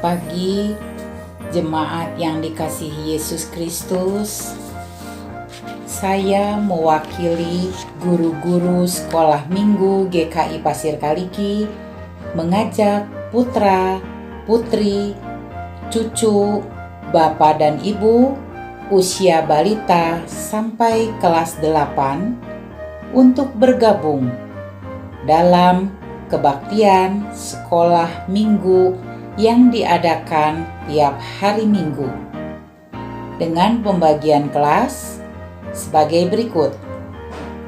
pagi, jemaat yang dikasihi Yesus Kristus. Saya mewakili guru-guru sekolah minggu GKI Pasir Kaliki mengajak putra, putri, cucu, bapak dan ibu usia balita sampai kelas 8 untuk bergabung dalam kebaktian sekolah minggu yang diadakan tiap hari Minggu dengan pembagian kelas sebagai berikut.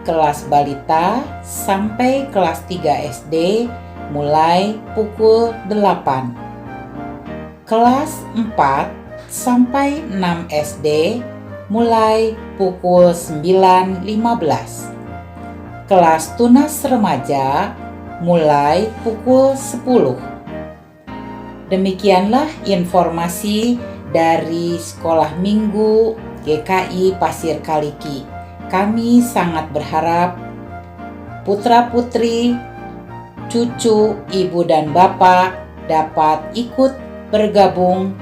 Kelas balita sampai kelas 3 SD mulai pukul 8. Kelas 4 sampai 6 SD mulai pukul 9.15. Kelas tunas remaja mulai pukul 10. Demikianlah informasi dari Sekolah Minggu GKI Pasir Kaliki. Kami sangat berharap putra-putri, cucu, ibu dan bapak dapat ikut bergabung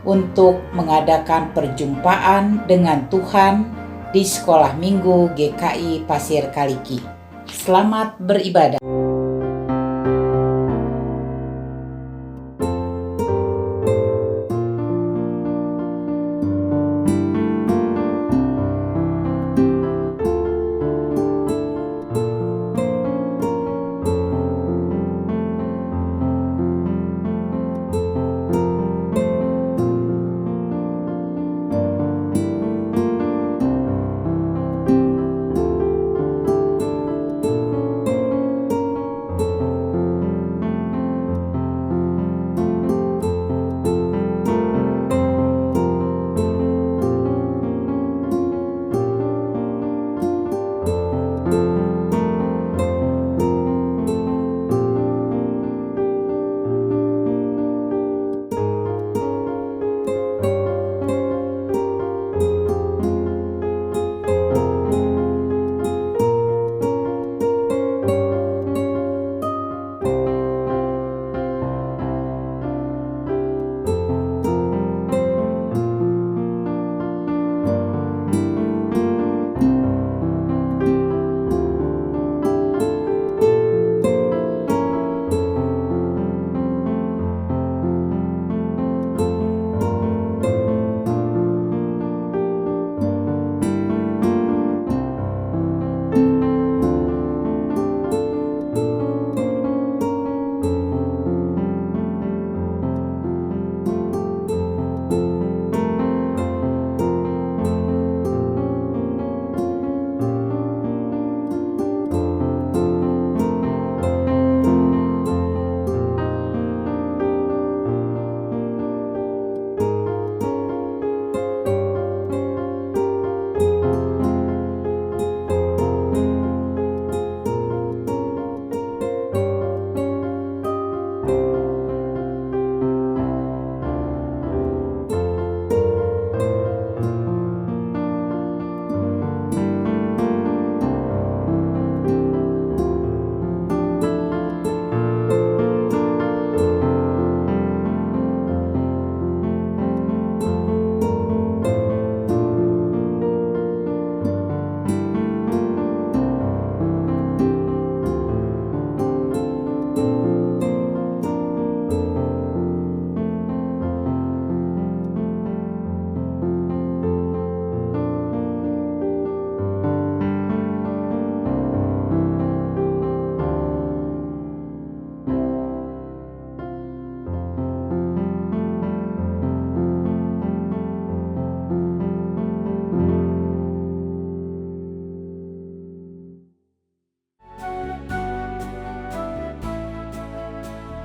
untuk mengadakan perjumpaan dengan Tuhan di Sekolah Minggu GKI Pasir Kaliki. Selamat beribadah.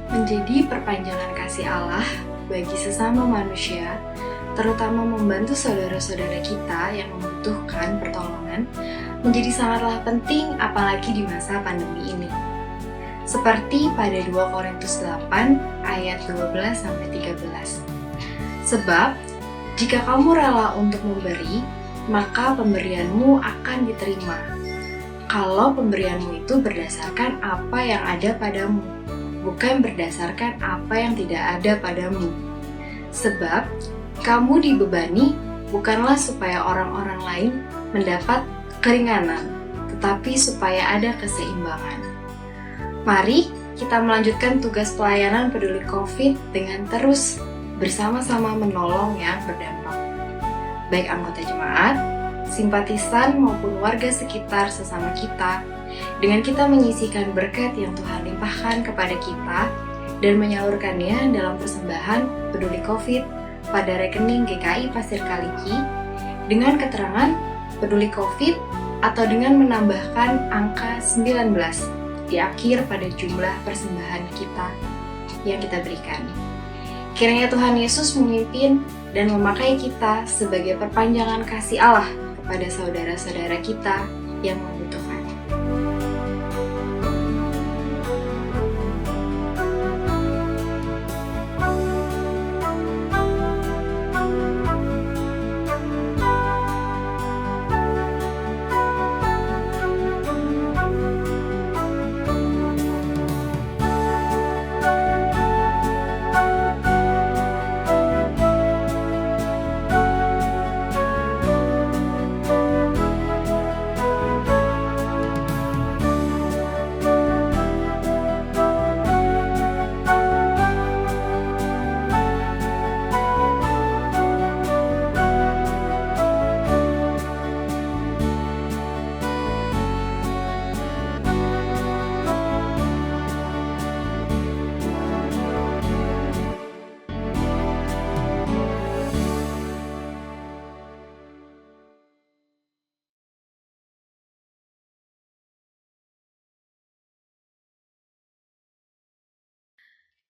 Menjadi perpanjangan kasih Allah bagi sesama manusia, terutama membantu saudara-saudara kita yang membutuhkan pertolongan, menjadi sangatlah penting apalagi di masa pandemi ini. Seperti pada 2 Korintus 8 ayat 12-13. Sebab, jika kamu rela untuk memberi, maka pemberianmu akan diterima. Kalau pemberianmu itu berdasarkan apa yang ada padamu, bukan berdasarkan apa yang tidak ada padamu. Sebab kamu dibebani bukanlah supaya orang-orang lain mendapat keringanan, tetapi supaya ada keseimbangan. Mari kita melanjutkan tugas pelayanan peduli COVID dengan terus bersama-sama menolong yang berdampak. Baik anggota jemaat, simpatisan maupun warga sekitar sesama kita, dengan kita menyisihkan berkat yang Tuhan limpahkan kepada kita dan menyalurkannya dalam persembahan peduli COVID pada rekening GKI Pasir Kaliki dengan keterangan peduli COVID atau dengan menambahkan angka 19 di akhir pada jumlah persembahan kita yang kita berikan. Kiranya Tuhan Yesus memimpin dan memakai kita sebagai perpanjangan kasih Allah kepada saudara-saudara kita yang membutuhkan.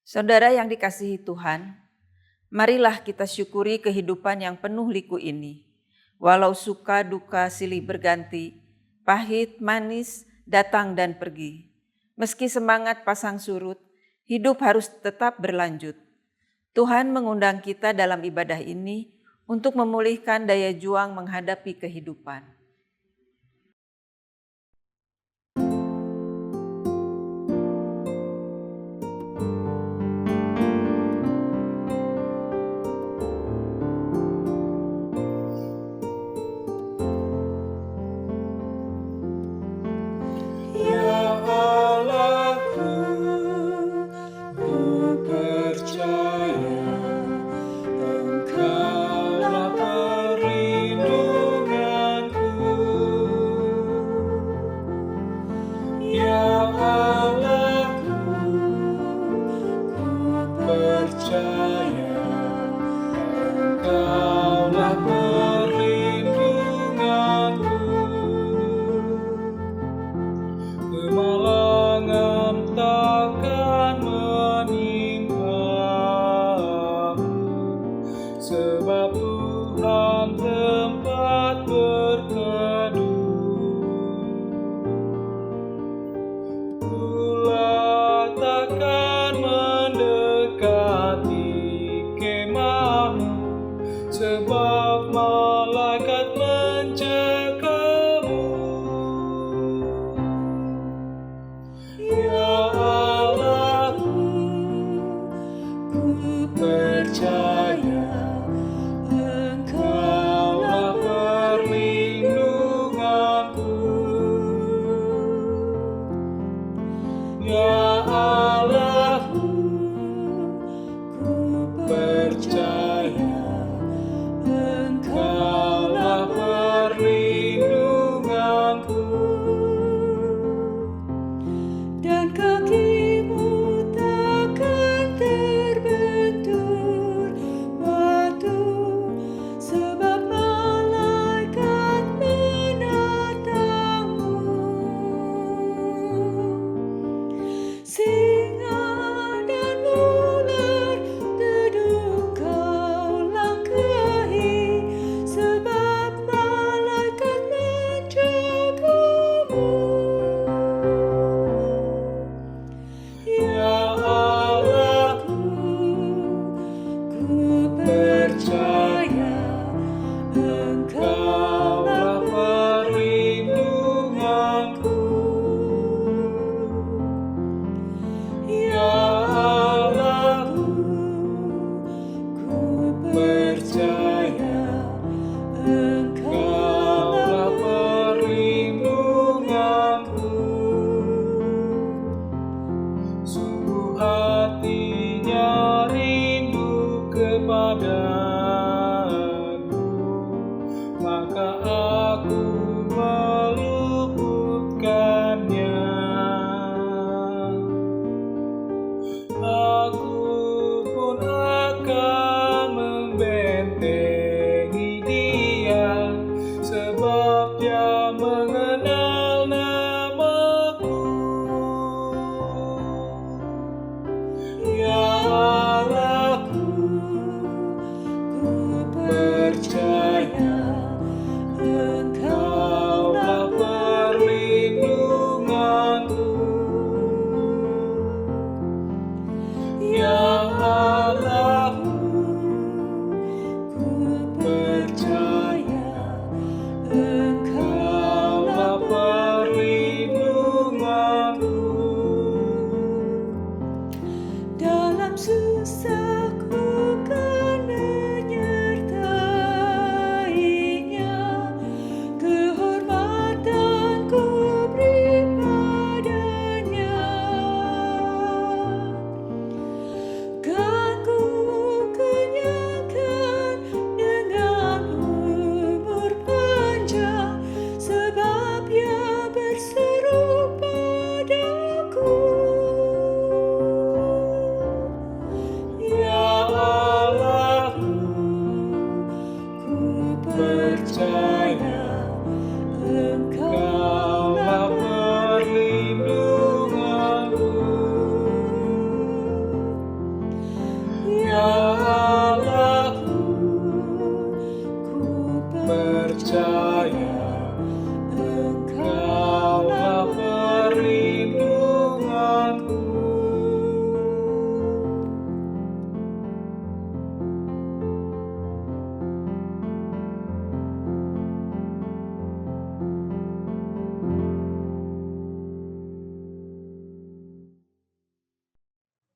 Saudara yang dikasihi Tuhan, marilah kita syukuri kehidupan yang penuh liku ini. Walau suka duka silih berganti, pahit manis datang dan pergi. Meski semangat pasang surut, hidup harus tetap berlanjut. Tuhan mengundang kita dalam ibadah ini untuk memulihkan daya juang menghadapi kehidupan.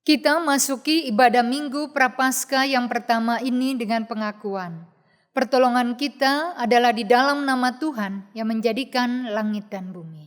Kita masuki ibadah Minggu Prapaskah yang pertama ini dengan pengakuan. Pertolongan kita adalah di dalam nama Tuhan yang menjadikan langit dan bumi.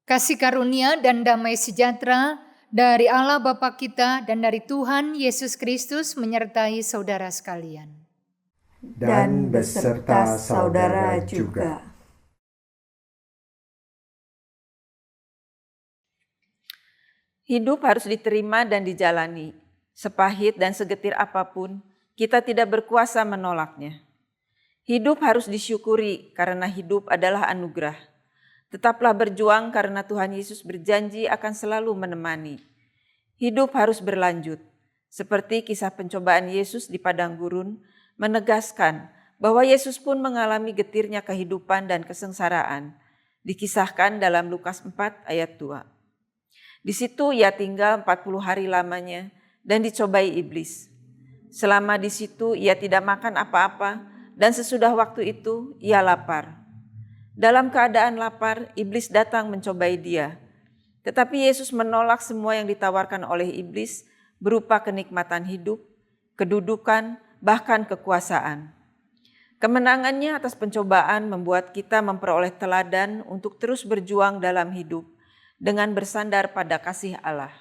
Kasih karunia dan damai sejahtera dari Allah Bapa kita dan dari Tuhan Yesus Kristus menyertai saudara sekalian. Dan beserta saudara juga. Hidup harus diterima dan dijalani. Sepahit dan segetir apapun, kita tidak berkuasa menolaknya. Hidup harus disyukuri karena hidup adalah anugerah. Tetaplah berjuang karena Tuhan Yesus berjanji akan selalu menemani. Hidup harus berlanjut, seperti kisah pencobaan Yesus di padang gurun, menegaskan bahwa Yesus pun mengalami getirnya kehidupan dan kesengsaraan, dikisahkan dalam Lukas 4 ayat 2. Di situ ia tinggal 40 hari lamanya dan dicobai iblis. Selama di situ ia tidak makan apa-apa dan sesudah waktu itu ia lapar. Dalam keadaan lapar, iblis datang mencobai dia. Tetapi Yesus menolak semua yang ditawarkan oleh iblis berupa kenikmatan hidup, kedudukan, bahkan kekuasaan. Kemenangannya atas pencobaan membuat kita memperoleh teladan untuk terus berjuang dalam hidup dengan bersandar pada kasih Allah.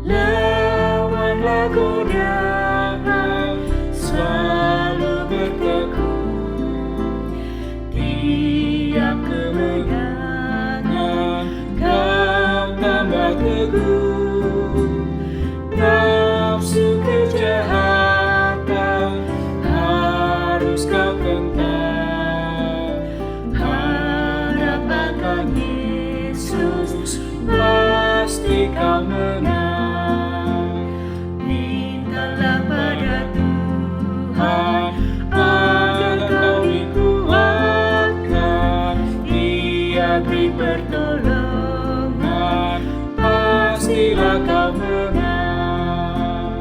Lawanlah godaan, selalu bertekun. Tiap kemenangan kau tambah teguh. Nafsu kejahatan harus kau tentang. Harap akan Yesus, pasti kau menang. Pertolongan, pastilah kau menang.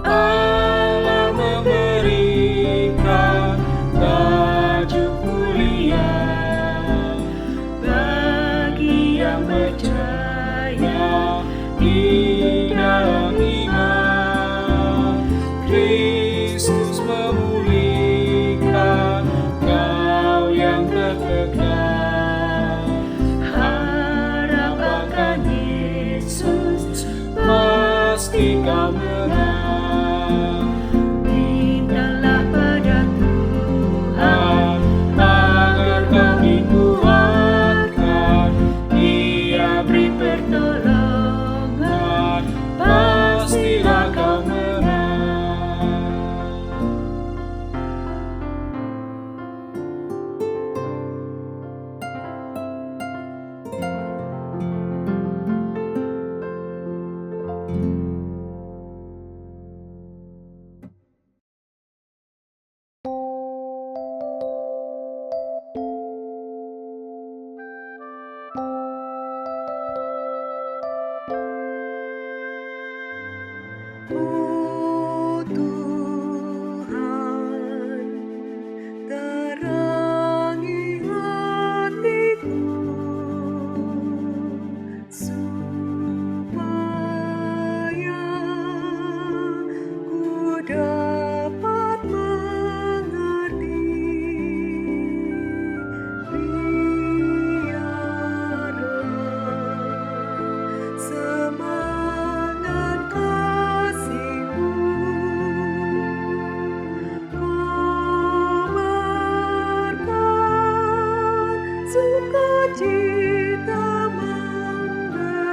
Allah memberikan baju mulia bagi yang percaya di dalam iman. Kristus memulihkan kau yang tertekan. Harap akan Yesus, pasti kau menang. Mintalah pada Tuhan agar kau dikuatkan. Dia beri pertolongan, pastilah kau menang. Sukacita memberi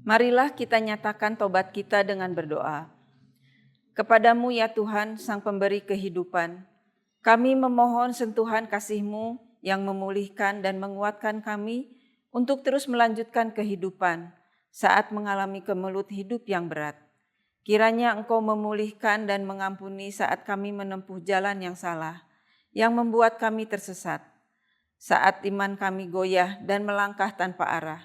Marilah kita nyatakan tobat kita dengan berdoa. Kepadamu ya Tuhan, Sang Pemberi kehidupan, kami memohon sentuhan kasih-Mu yang memulihkan dan menguatkan kami untuk terus melanjutkan kehidupan saat mengalami kemelut hidup yang berat. Kiranya Engkau memulihkan dan mengampuni saat kami menempuh jalan yang salah, yang membuat kami tersesat. Saat iman kami goyah dan melangkah tanpa arah.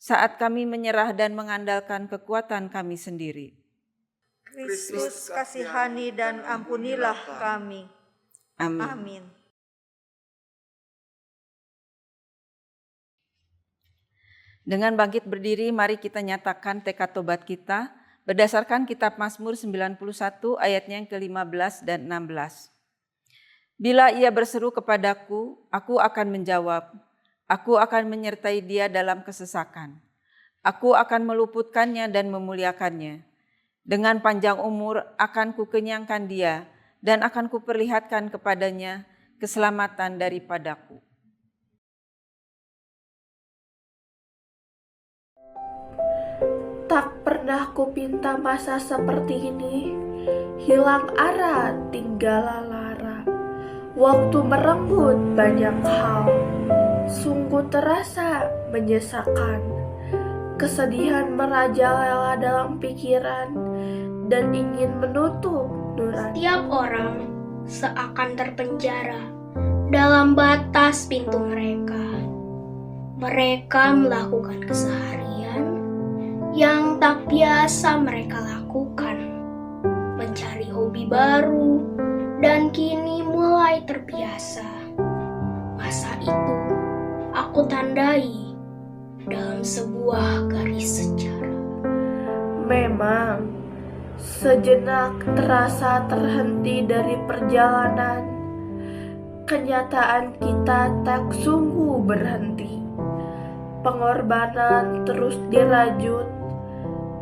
Saat kami menyerah dan mengandalkan kekuatan kami sendiri. Kristus kasihani dan ampunilah kami. Amin. Amin. Dengan bangkit berdiri, mari kita nyatakan tekad tobat kita berdasarkan kitab Mazmur 91 ayatnya yang ke-15 dan 16. Bila ia berseru kepadaku, aku akan menjawab. Aku akan menyertai dia dalam kesesakan. Aku akan meluputkannya dan memuliakannya. Dengan panjang umur akan kukenyangkan dia dan akan kuperlihatkan kepadanya keselamatan daripadaku. Tak pernah kupinta masa seperti ini, hilang arah tinggallah lara. Waktu merenggut banyak hal, sungguh terasa menyesakan. Kesedihan merajalela dalam pikiran dan ingin menutup nurani. Setiap orang seakan terpenjara dalam batas pintu mereka. Mereka melakukan keseharian yang tak biasa mereka lakukan, mencari hobi baru, dan kini mulai terbiasa. Masa itu aku tandai dalam sebuah garis sejarah. Memang sejenak terasa terhenti dari perjalanan. Kenyataan kita tak sungguh berhenti. Pengorbanan terus dirajut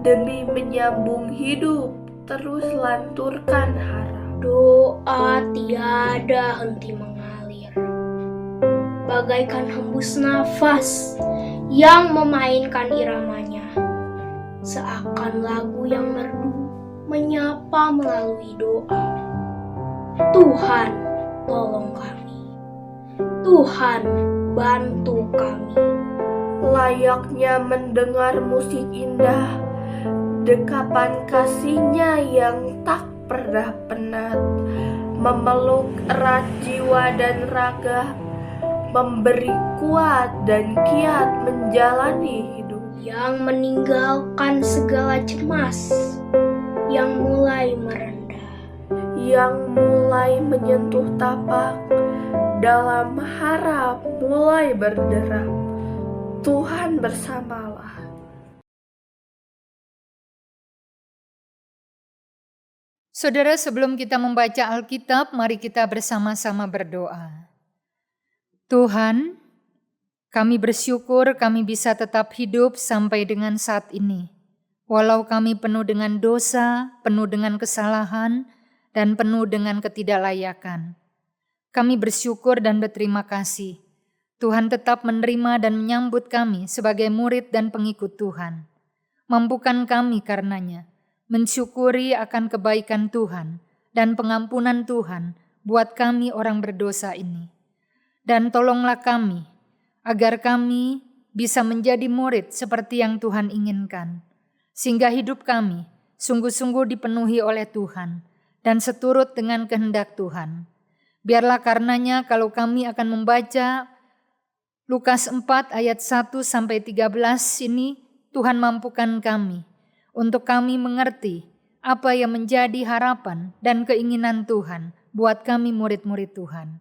demi menyambung hidup, terus lanturkan harap. Doa tiada henti mengalir, bagaikan hembus nafas yang memainkan iramanya, seakan lagu yang merdu menyapa melalui doa. Tuhan, tolong kami. Tuhan, bantu kami. Layaknya mendengar musik indah, dekapan kasih-Nya yang tak pernah penat, memeluk erat jiwa dan raga, memberi kuat dan kiat menjalani hidup. Yang meninggalkan segala cemas, yang mulai merendah, yang mulai menyentuh tapak, dalam harap mulai berderap. Tuhan bersamalah. Saudara, sebelum kita membaca Alkitab, mari kita bersama-sama berdoa. Tuhan, kami bersyukur kami bisa tetap hidup sampai dengan saat ini. Walau kami penuh dengan dosa, penuh dengan kesalahan, dan penuh dengan ketidaklayakan. Kami bersyukur dan berterima kasih. Tuhan tetap menerima dan menyambut kami sebagai murid dan pengikut Tuhan. Mampukan kami karenanya mensyukuri akan kebaikan Tuhan dan pengampunan Tuhan buat kami orang berdosa ini. Dan tolonglah kami agar kami bisa menjadi murid seperti yang Tuhan inginkan, sehingga hidup kami sungguh-sungguh dipenuhi oleh Tuhan dan seturut dengan kehendak Tuhan. Biarlah karenanya kalau kami akan membaca Lukas 4 ayat 1-13 ini, Tuhan mampukan kami untuk kami mengerti apa yang menjadi harapan dan keinginan Tuhan buat kami murid-murid Tuhan.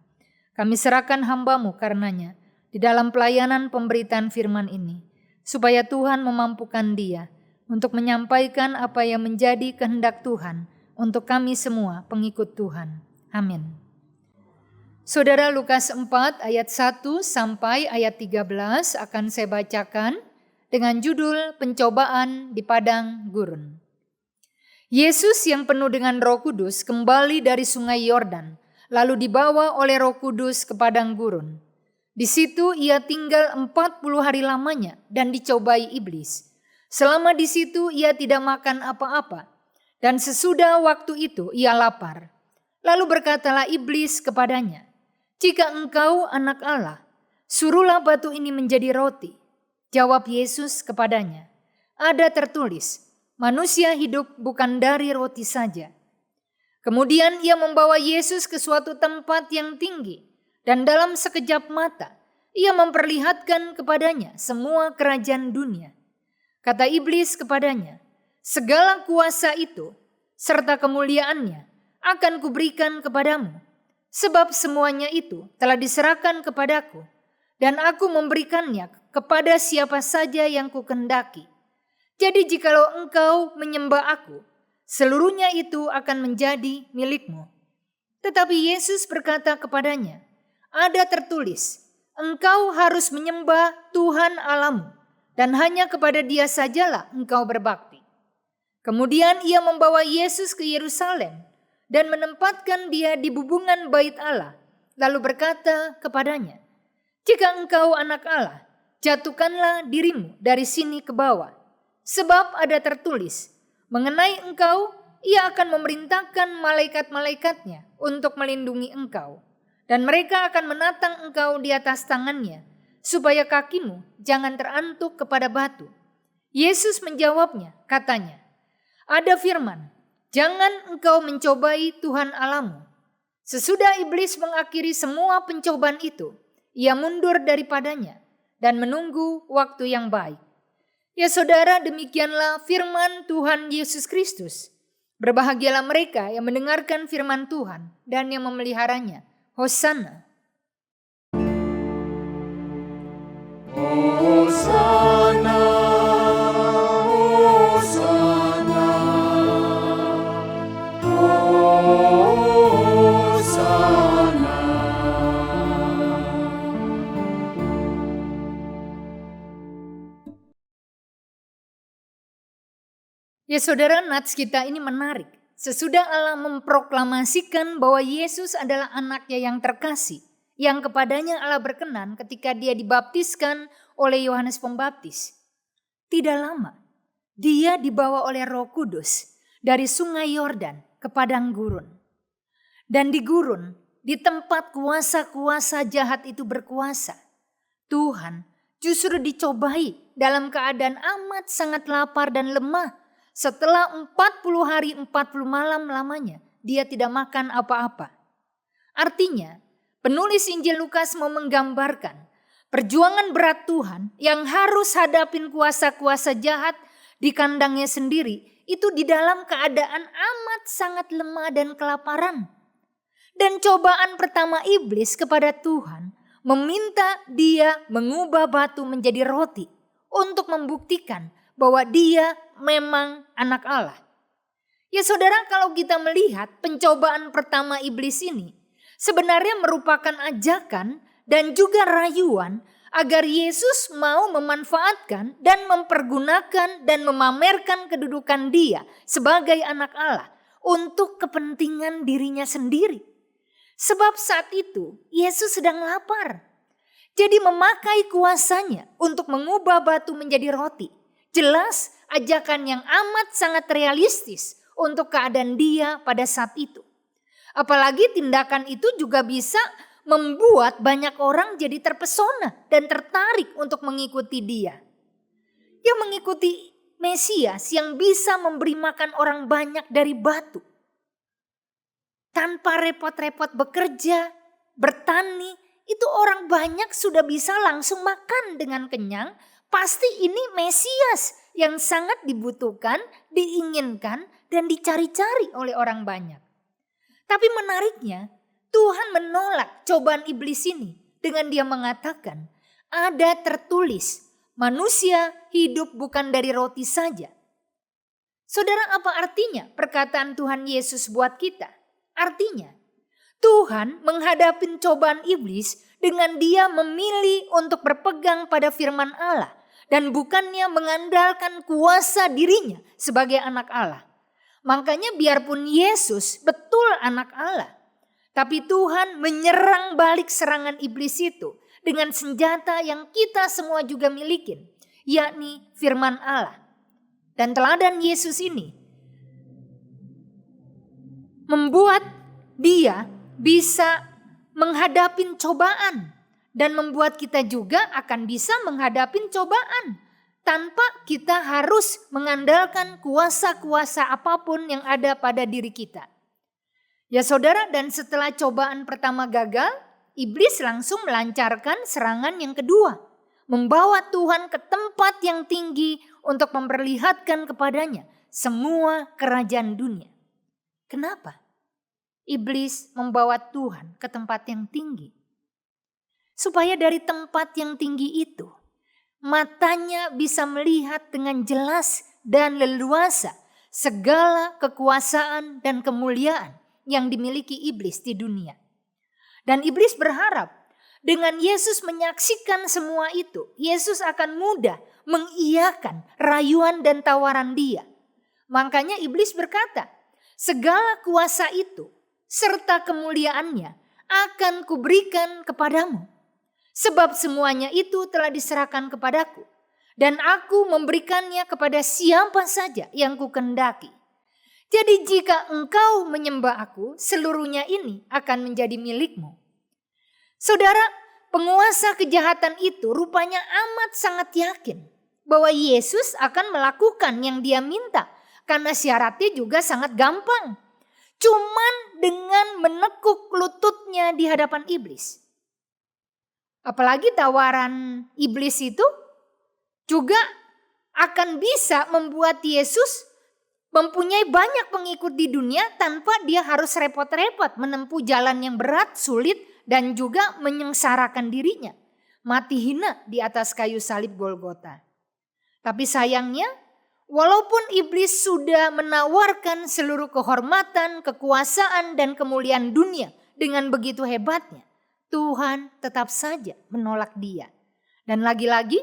Kami serahkan hamba-Mu karenanya di dalam pelayanan pemberitaan firman ini, supaya Tuhan memampukan dia untuk menyampaikan apa yang menjadi kehendak Tuhan untuk kami semua pengikut Tuhan. Amin. Saudara, Lukas 4 ayat 1 sampai ayat 13 akan saya bacakan dengan judul Pencobaan di Padang Gurun. Yesus yang penuh dengan Roh Kudus kembali dari sungai Yordan, lalu dibawa oleh Roh Kudus ke padang gurun. Di situ ia tinggal 40 hari lamanya dan dicobai iblis. Selama di situ ia tidak makan apa-apa, dan sesudah waktu itu ia lapar. Lalu berkatalah iblis kepadanya, "Jika engkau anak Allah, suruhlah batu ini menjadi roti." Jawab Yesus kepadanya, "Ada tertulis, manusia hidup bukan dari roti saja." Kemudian ia membawa Yesus ke suatu tempat yang tinggi, dan dalam sekejap mata ia memperlihatkan kepadanya semua kerajaan dunia. Kata iblis kepadanya, "Segala kuasa itu serta kemuliaannya akan kuberikan kepadamu, sebab semuanya itu telah diserahkan kepadaku, dan aku memberikannya kepada siapa saja yang kukendaki. Jadi jikalau engkau menyembah aku, seluruhnya itu akan menjadi milikmu." Tetapi Yesus berkata kepadanya, "Ada tertulis, engkau harus menyembah Tuhan Allahmu, dan hanya kepada Dia sajalah engkau berbakti." Kemudian ia membawa Yesus ke Yerusalem dan menempatkan dia di bubungan bait Allah, lalu berkata kepadanya, "Jika engkau anak Allah, jatuhkanlah dirimu dari sini ke bawah. Sebab ada tertulis, mengenai engkau, ia akan memerintahkan malaikat-malaikatnya untuk melindungi engkau. Dan mereka akan menatang engkau di atas tangannya, supaya kakimu jangan terantuk kepada batu." Yesus menjawabnya, katanya, "Ada firman, jangan engkau mencobai Tuhan Allahmu." Sesudah iblis mengakhiri semua pencobaan itu, ia mundur daripadanya dan menunggu waktu yang baik. Ya saudara, demikianlah firman Tuhan Yesus Kristus. Berbahagialah mereka yang mendengarkan firman Tuhan dan yang memeliharanya. Hosana. Hosana, Hosana, Hosana. Ya saudara, nats kita ini menarik. Sesudah Allah memproklamasikan bahwa Yesus adalah anaknya yang terkasih, yang kepadanya Allah berkenan ketika dia dibaptiskan oleh Yohanes Pembaptis. Tidak lama, dia dibawa oleh Roh Kudus dari sungai Yordan ke padang gurun. Dan di gurun, di tempat kuasa-kuasa jahat itu berkuasa, Tuhan justru dicobai dalam keadaan amat sangat lapar dan lemah. Setelah 40 hari 40 malam lamanya, dia tidak makan apa-apa. Artinya, penulis Injil Lukas mau menggambarkan perjuangan berat Tuhan yang harus hadapin kuasa-kuasa jahat di kandangnya sendiri, itu di dalam keadaan amat sangat lemah dan kelaparan. Dan cobaan pertama iblis kepada Tuhan meminta dia mengubah batu menjadi roti untuk membuktikan bahwa dia memang anak Allah. Ya saudara, kalau kita melihat pencobaan pertama iblis ini sebenarnya merupakan ajakan dan juga rayuan agar Yesus mau memanfaatkan dan mempergunakan dan memamerkan kedudukan dia sebagai anak Allah untuk kepentingan dirinya sendiri. Sebab saat itu Yesus sedang lapar. Jadi memakai kuasanya untuk mengubah batu menjadi roti. Jelas ajakan yang amat sangat realistis untuk keadaan dia pada saat itu. Apalagi tindakan itu juga bisa membuat banyak orang jadi terpesona dan tertarik untuk mengikuti dia. Dia mengikuti Mesias yang bisa memberi makan orang banyak dari batu. Tanpa repot-repot bekerja, bertani, itu orang banyak sudah bisa langsung makan dengan kenyang. Pasti ini Mesias yang sangat dibutuhkan, diinginkan, dan dicari-cari oleh orang banyak. Tapi menariknya, Tuhan menolak cobaan iblis ini dengan dia mengatakan, ada tertulis, manusia hidup bukan dari roti saja. Saudara, apa artinya perkataan Tuhan Yesus buat kita? Artinya, Tuhan menghadapi cobaan iblis dengan dia memilih untuk berpegang pada firman Allah dan bukannya mengandalkan kuasa dirinya sebagai anak Allah. Makanya biarpun Yesus betul anak Allah, tapi Tuhan menyerang balik serangan iblis itu dengan senjata yang kita semua juga milikin, yakni firman Allah. Dan teladan Yesus ini membuat dia bisa menghadapi cobaan dan membuat kita juga akan bisa menghadapi cobaan tanpa kita harus mengandalkan kuasa-kuasa apapun yang ada pada diri kita. Ya saudara, dan setelah cobaan pertama gagal, iblis langsung melancarkan serangan yang kedua, membawa Tuhan ke tempat yang tinggi untuk memperlihatkan kepadanya semua kerajaan dunia. Kenapa? Iblis membawa Tuhan ke tempat yang tinggi. Supaya dari tempat yang tinggi itu, matanya bisa melihat dengan jelas dan leluasa segala kekuasaan dan kemuliaan yang dimiliki iblis di dunia. Dan iblis berharap dengan Yesus menyaksikan semua itu, Yesus akan mudah mengiyakan rayuan dan tawaran dia. Makanya iblis berkata, segala kuasa itu serta kemuliaannya akan kuberikan kepadamu. Sebab semuanya itu telah diserahkan kepadaku. Dan aku memberikannya kepada siapa saja yang kukendaki. Jadi jika engkau menyembah aku, seluruhnya ini akan menjadi milikmu. Saudara, penguasa kejahatan itu rupanya amat sangat yakin bahwa Yesus akan melakukan yang dia minta. Karena syaratnya juga sangat gampang. Cuman dengan menekuk lututnya di hadapan iblis. Apalagi tawaran iblis itu juga akan bisa membuat Yesus mempunyai banyak pengikut di dunia tanpa dia harus repot-repot menempuh jalan yang berat, sulit, dan juga menyengsarakan dirinya. Mati hina di atas kayu salib Golgota. Tapi sayangnya, walaupun iblis sudah menawarkan seluruh kehormatan, kekuasaan, dan kemuliaan dunia dengan begitu hebatnya, Tuhan tetap saja menolak dia. Dan lagi-lagi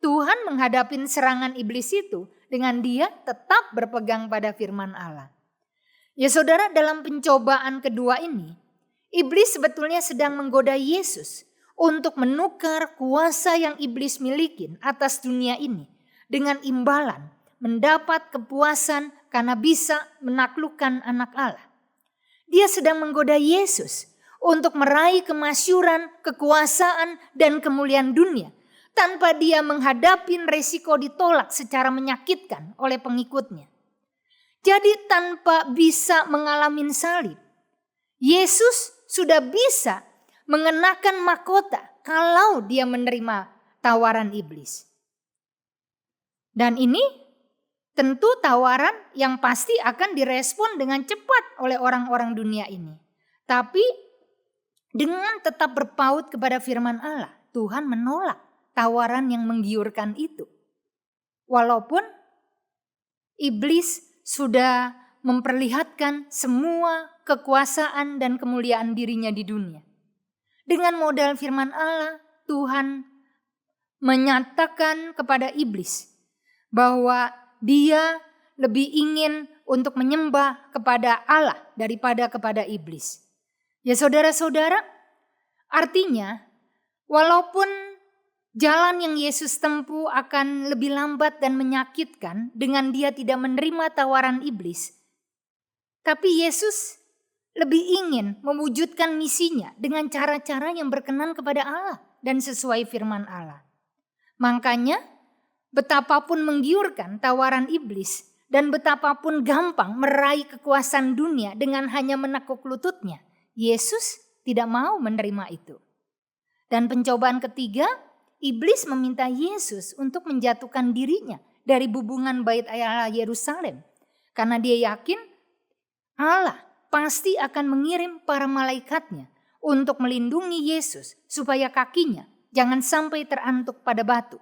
Tuhan menghadapi serangan iblis itu dengan dia tetap berpegang pada firman Allah. Ya saudara, dalam pencobaan kedua ini, iblis sebetulnya sedang menggoda Yesus untuk menukar kuasa yang iblis miliki atas dunia ini dengan imbalan mendapat kepuasan karena bisa menaklukkan anak Allah. Dia sedang menggoda Yesus untuk meraih kemasyuran, kekuasaan, dan kemuliaan dunia tanpa dia menghadapi resiko ditolak secara menyakitkan oleh pengikutnya. Jadi tanpa bisa mengalami salib, Yesus sudah bisa mengenakan mahkota kalau dia menerima tawaran iblis. Dan ini tentu tawaran yang pasti akan direspon dengan cepat oleh orang-orang dunia ini. Tapi dengan tetap berpaut kepada firman Allah, Tuhan menolak tawaran yang menggiurkan itu. Walaupun iblis sudah memperlihatkan semua kekuasaan dan kemuliaan dirinya di dunia. Dengan modal firman Allah, Tuhan menyatakan kepada iblis bahwa dia lebih ingin untuk menyembah kepada Allah daripada kepada iblis. Ya saudara-saudara, artinya walaupun jalan yang Yesus tempuh akan lebih lambat dan menyakitkan dengan dia tidak menerima tawaran iblis, tapi Yesus lebih ingin mewujudkan misinya dengan cara-cara yang berkenan kepada Allah dan sesuai firman Allah. Makanya betapapun menggiurkan tawaran iblis dan betapapun gampang meraih kekuasaan dunia dengan hanya menekuk lututnya, Yesus tidak mau menerima itu. Dan pencobaan ketiga, iblis meminta Yesus untuk menjatuhkan dirinya dari bubungan bait Allah Yerusalem. Karena dia yakin Allah pasti akan mengirim para malaikatnya untuk melindungi Yesus supaya kakinya jangan sampai terantuk pada batu.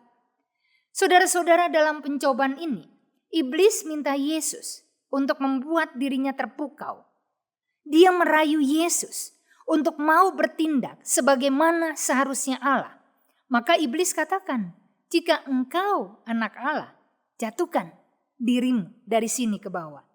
Saudara-saudara, dalam pencobaan ini, iblis minta Yesus untuk membuat dirinya terpukau. Dia merayu Yesus untuk mau bertindak sebagaimana seharusnya Allah. Maka iblis katakan, jika engkau anak Allah, jatuhkan dirimu dari sini ke bawah.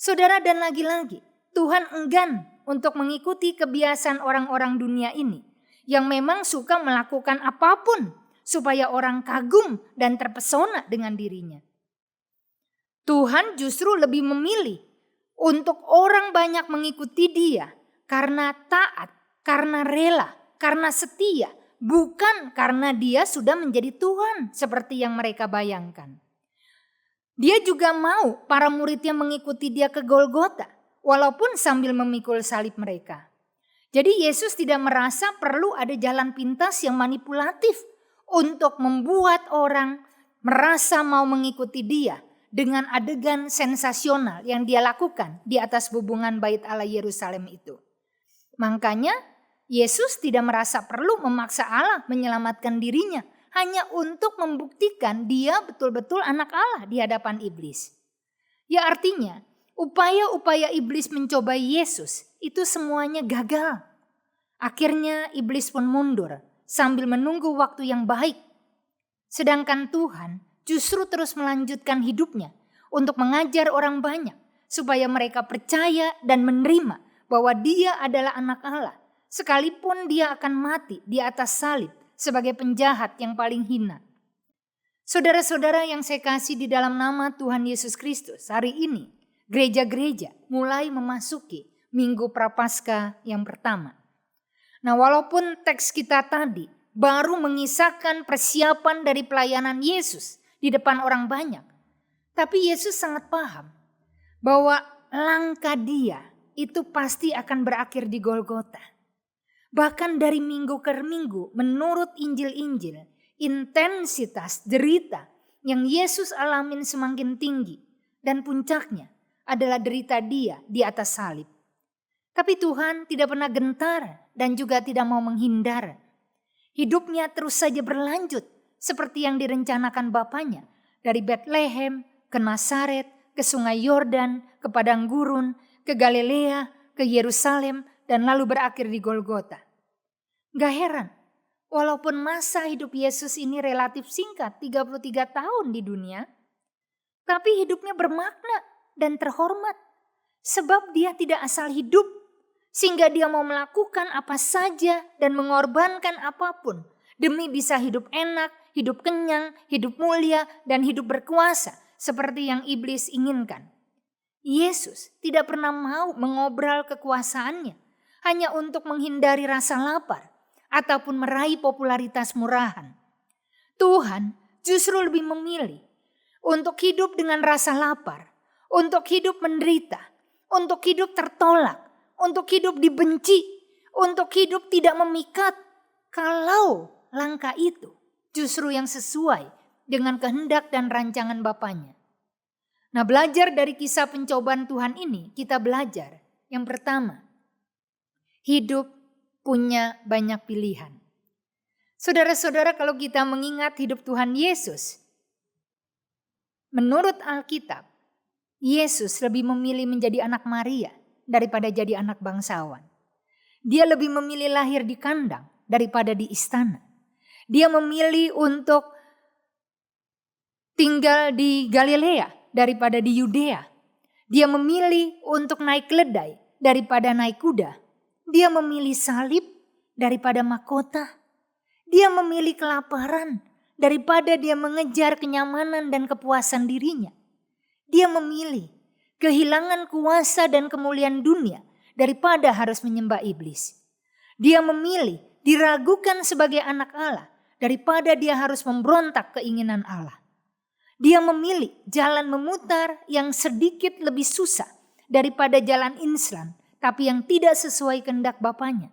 Saudara, dan lagi-lagi Tuhan enggan untuk mengikuti kebiasaan orang-orang dunia ini yang memang suka melakukan apapun supaya orang kagum dan terpesona dengan dirinya. Tuhan justru lebih memilih untuk orang banyak mengikuti Dia karena taat, karena rela, karena setia, bukan karena Dia sudah menjadi Tuhan seperti yang mereka bayangkan. Dia juga mau para muridnya mengikuti Dia ke Golgota, walaupun sambil memikul salib mereka. Jadi Yesus tidak merasa perlu ada jalan pintas yang manipulatif untuk membuat orang merasa mau mengikuti Dia dengan adegan sensasional yang Dia lakukan di atas bubungan Bait Allah Yerusalem itu. Makanya Yesus tidak merasa perlu memaksa Allah menyelamatkan dirinya hanya untuk membuktikan Dia betul-betul anak Allah di hadapan iblis. Ya artinya upaya-upaya iblis mencobai Yesus itu semuanya gagal. Akhirnya iblis pun mundur sambil menunggu waktu yang baik. Sedangkan Tuhan justru terus melanjutkan hidupnya untuk mengajar orang banyak supaya mereka percaya dan menerima bahwa Dia adalah anak Allah, sekalipun Dia akan mati di atas salib sebagai penjahat yang paling hina. Saudara-saudara yang saya kasih di dalam nama Tuhan Yesus Kristus, hari ini gereja-gereja mulai memasuki Minggu Prapaskah yang pertama. Nah, walaupun teks kita tadi baru mengisahkan persiapan dari pelayanan Yesus di depan orang banyak, tapi Yesus sangat paham bahwa langkah Dia itu pasti akan berakhir di Golgota. Bahkan dari minggu ke minggu, menurut Injil-Injil, intensitas derita yang Yesus alamin semakin tinggi dan puncaknya adalah derita Dia di atas salib. Tapi Tuhan tidak pernah gentar dan juga tidak mau menghindar. Hidupnya terus saja berlanjut seperti yang direncanakan Bapaknya, dari Betlehem ke Nazaret, ke Sungai Yordan, ke Padang Gurun, ke Galilea, ke Yerusalem, dan lalu berakhir di Golgota. Gak heran, walaupun masa hidup Yesus ini relatif singkat, 33 tahun di dunia, tapi hidupnya bermakna dan terhormat. Sebab Dia tidak asal hidup, sehingga Dia mau melakukan apa saja dan mengorbankan apapun demi bisa hidup enak, hidup kenyang, hidup mulia, dan hidup berkuasa seperti yang iblis inginkan. Yesus tidak pernah mau mengobrol kekuasaannya hanya untuk menghindari rasa lapar ataupun meraih popularitas murahan. Tuhan justru lebih memilih untuk hidup dengan rasa lapar, untuk hidup menderita, untuk hidup tertolak, untuk hidup dibenci, untuk hidup tidak memikat, kalau langkah itu justru yang sesuai dengan kehendak dan rancangan Bapaknya. Nah, belajar dari kisah pencobaan Tuhan ini, kita belajar yang pertama, hidup punya banyak pilihan. Saudara-saudara, kalau kita mengingat hidup Tuhan Yesus, menurut Alkitab, Yesus lebih memilih menjadi anak Maria daripada jadi anak bangsawan. Dia lebih memilih lahir di kandang daripada di istana. Dia memilih untuk tinggal di Galilea daripada di Yudea. Dia memilih untuk naik keledai daripada naik kuda. Dia memilih salib daripada mahkota. Dia memilih kelaparan daripada dia mengejar kenyamanan dan kepuasan dirinya. Dia memilih kehilangan kuasa dan kemuliaan dunia daripada harus menyembah iblis. Dia memilih diragukan sebagai anak Allah daripada dia harus memberontak keinginan Allah. Dia memilih jalan memutar yang sedikit lebih susah daripada jalan instan, tapi yang tidak sesuai kehendak Bapaknya.